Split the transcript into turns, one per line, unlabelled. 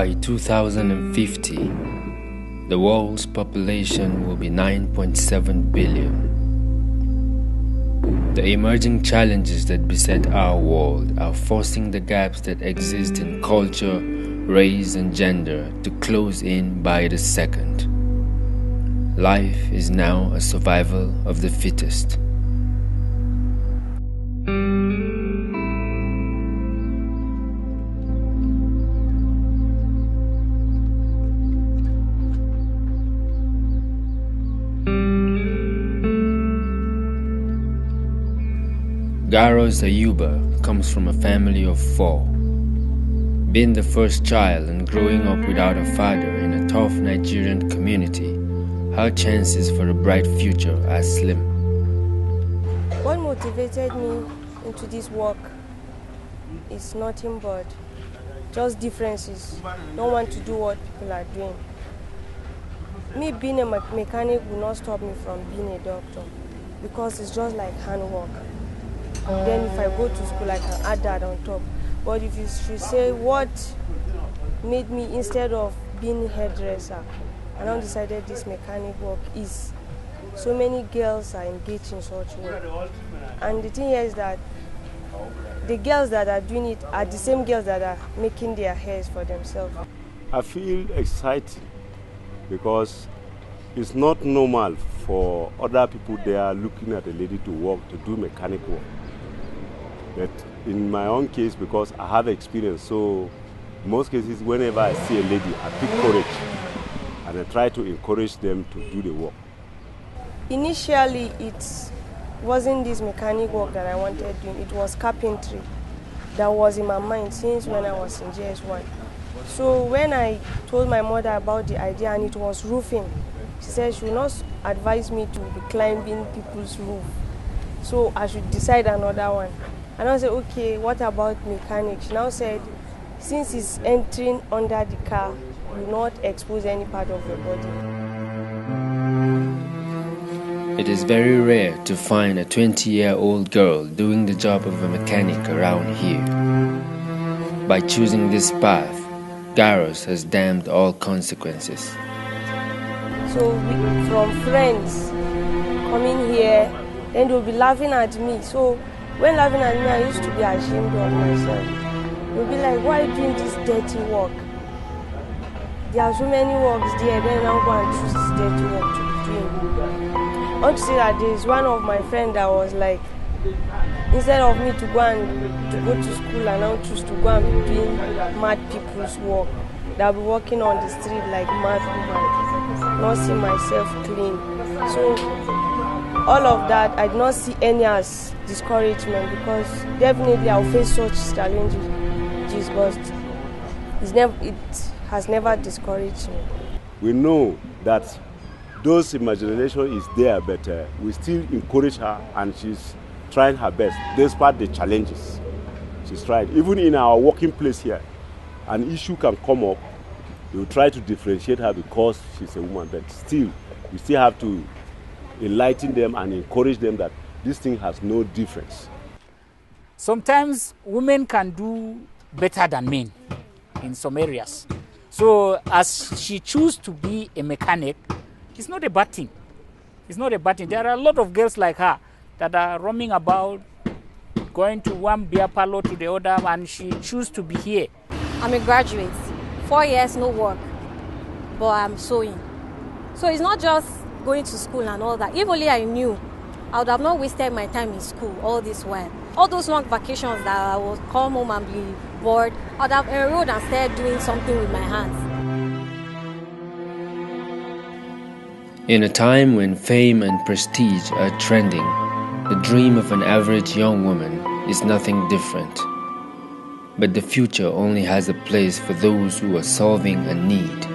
By 2050, the world's population will be 9.7 billion. The emerging challenges that beset our world are forcing the gaps that exist in culture, race, and gender to close in by the second. Life is now a survival of the fittest. Garos Ayuba comes from a family of 4. Being the first child and growing up without a father in a tough Nigerian community, her chances for a bright future are slim.
What motivated me into this work is nothing but just differences. Don't want to do what people are doing. Me being a mechanic will not stop me from being a doctor because it's just like handwork. Then if I go to school, I can add that on top. But if you should say what made me, instead of being a hairdresser, I now decided this mechanic work is so many girls are engaged in such work. And the thing here is that the girls that are doing it are the same girls that are making their hairs for themselves.
I feel excited because it's not normal for other people there looking at a lady to work, to do mechanic work. But in my own case, because I have experience, so in most cases, whenever I see a lady, I pick courage and I try to encourage them to do the work.
Initially, it wasn't this mechanic work that I wanted doing. It was carpentry that was in my mind since when I was in JS1. So when I told my mother about the idea and it was roofing, she said she would not advise me to be climbing people's roof. So I should decide another one. And I said, okay, what about mechanics? She now said, since it's entering under the car, you will not expose any part of your body.
It is very rare to find a 20-year-old girl doing the job of a mechanic around here. By choosing this path, Garos has damned all consequences.
So from friends coming here, then they'll be laughing at me. So when laughing at me, I used to be ashamed of myself. They'll be like, why are you doing this dirty work? There are so many works there, then I'm going to choose this dirty work to be doing. I want to say that there is one of my friends that was like, instead of me to go to school and now choose to go and be doing mad people's work, that will be walking on the street like mad woman, not see myself clean. So all of that, I did not see any as discouragement because definitely I'll face such challenges, but it has never discouraged me.
We know that those imagination is there, but we still encourage her and she's trying her best despite the challenges. She's trying. Even in our working place here, an issue can come up. We will try to differentiate her because she's a woman, but still, we still have to enlighten them and encourage them that this thing has no difference.
Sometimes women can do better than men in some areas. So as she chooses to be a mechanic, it's not a bad thing. It's not a bad thing. There are a lot of girls like her that are roaming about, going to one beer parlor to the other, and she chooses to be here.
I'm a graduate. 4 years, no work, but I'm sewing. So it's not just going to school and all that. If only I knew, I would have not wasted my time in school all this while. All those long vacations that I would come home and be bored, I would have enrolled and started doing something with my hands.
In a time when fame and prestige are trending, the dream of an average young woman is nothing different. But the future only has a place for those who are solving a need.